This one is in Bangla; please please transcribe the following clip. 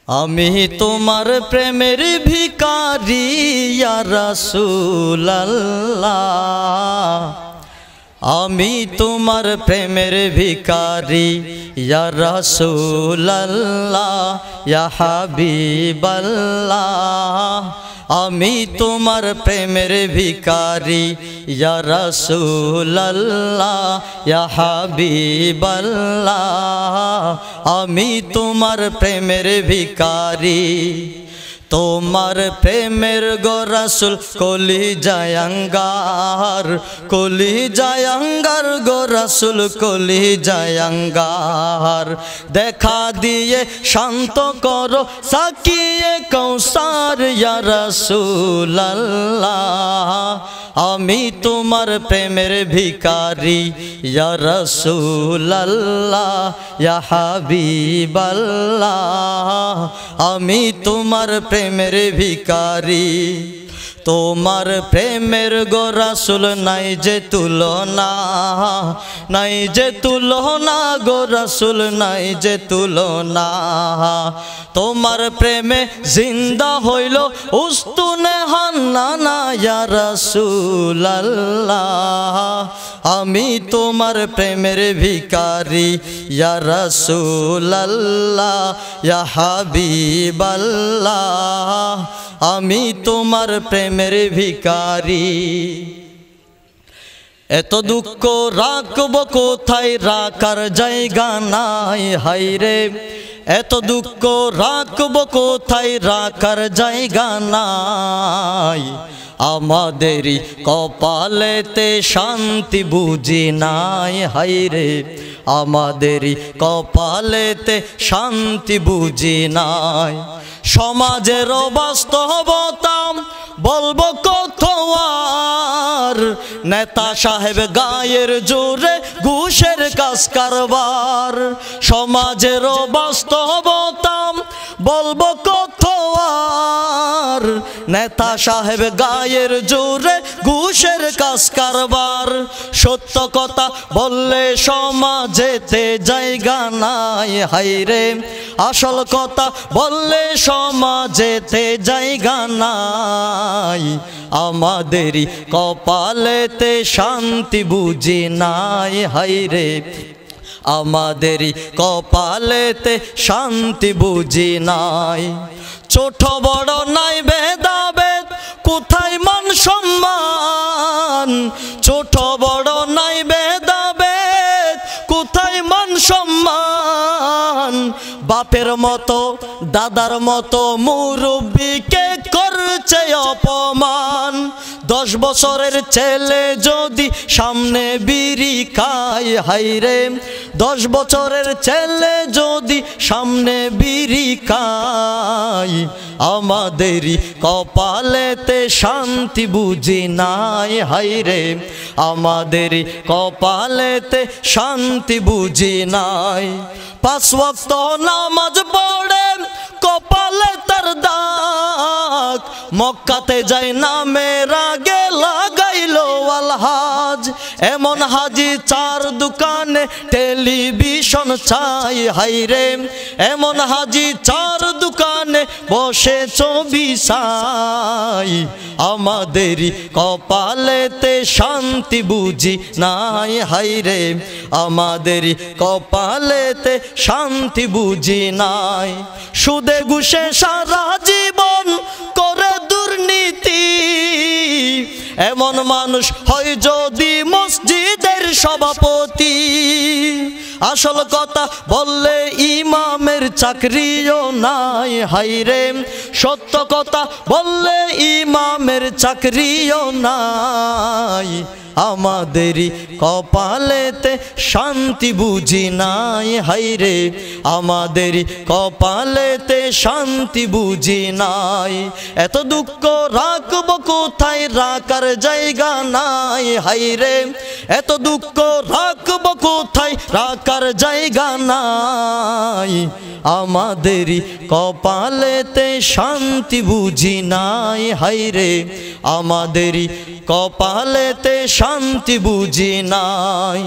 আমি তোমার প্রেমের ভিখারি ইয়া রাসূলুল্লাহ, আমি তোমার প্রেমের ভিখারি ইয়া রাসূলুল্লাহ, ইয়া হাবিবাল্লাহ। আমি তোমার প্রেমের ভিখারি ইয়া রাসূলুল্লাহ, ইয়া হাবিবাল্লাহ। আমি তোমার প্রেমের ভিখারি, তোমার প্রেমের গো রাসূল কলিজায় আঙ্গার, কলিজায় আঙ্গার গো রাসূল কলিজায় আঙ্গার। দেখা দিয়ে শান্ত করো সাকিয়ে কৌসার ইয়া রাসূলুল্লাহ, আমি তোমার প্রেমের ভিখারি ইয়া রাসূলুল্লাহ, ইয়া হাবিবাল্লাহ। আমি তোমার প্রেমের ভিখারি, তোমার প্রেমের গো রাসূল নাই যে তুলনা, নাই যে তুলনা গো রাসূল নাই যে তুলনা। তোমার প্রেমে জিন্দা হইল উস্তুনে হান্নানা ইয়া রাসূলুল্লাহ, আমি তোমার প্রেমের ভিখারি ইয়া রাসূলুল্লাহ, ইয়া হাবিবাল্লাহ। আমি তোমার প্রেমের ভিখারি। এত দুঃখ রাখব কোথায়, রাখার জায়গা নাই হায়রে। এত দুঃখ রাখব কোথায়, রাখার জায়গা নাই। আমাদেরই কপালেতে শান্তি বুঝি নাই হায়রে, আমাদেরই কপালেতে শান্তি বুঝি নাই। সমাজের বাস্তবতা বলবো কত আর, নেতা সাহেব গায়ের জোরে ঘুষের কাজ কারবার। সমাজের বাস্তবতা বলবো কত আর, নেতা সাহেব গায়ের জোরে ঘুষের কাজ কারবার। সত্য কথা বললে সমাজেতে জায়গা নাই হায়রে, আসল কথা বললে সমাজেতে জায়গা নাই। আমাদেরই কপালেতে শান্তি বুঝি নাই হায়রে, আমাদেরই কপালেতে শান্তি বুঝি নাই। ছোট বড় নাই ভেদাভেদ, কোথায় মান সম্মান। ছোট বড় নাই ভেদাভেদ, কোথায় মান সম্মান। বাপের মতো দাদার মতো মুরব্বিকে করছে অপমান। 10 বছরের ছেলে যদি সামনে বিড়ি খায় হায়রে, 10 বছরের ছেলে যদি সামনে বিড়ি খায়। আমাদেরই কপালেতে শান্তি বুঝি নাই হায়রে, আমাদেরই কপালেতে শান্তি বুঝি নাই। 5 ওয়াক্ত নামাজ পড়ে কপালে তার দাগ, মক্কাতে যাই নামের আগে লাগাইলো আলহাজ। এমন হাজি 4 দোকানে টেলিভিশন চাই হায়রে, এমন হাজি 4 দোকানে বসে ছবি চাই। আমাদেরই কপালেতে শান্তি বুঝি নাই হায়রে, আমাদেরই কপালেতে শান্তি বুঝি নাই। সুদে ঘুষে সারা জীবন করে দুর্নীতি, এমন মানুষ হয় যদি মসজিদের সভাপতি। আসল কথা বললে ইমামের চাকরিও নাই হায়রে, সত্য কথা বললে ইমামের চাকরিও নাই। আমাদেরই কপালেতে শান্তি বুঝি নাই হায়রে, আমাদেরই কপালেতে শান্তি বুঝি নাই। এত দুঃখ রাখব কোথায়, রাখার জায়গা নাই হায়রে। এত দুঃখ রাখব কোথায়, রাখার জায়গা নাই। আমাদেরই কপালেতে শান্তি বুঝি নাই হায়রে, আমাদেরই কপালেতে শান্তি বুঝি নাই।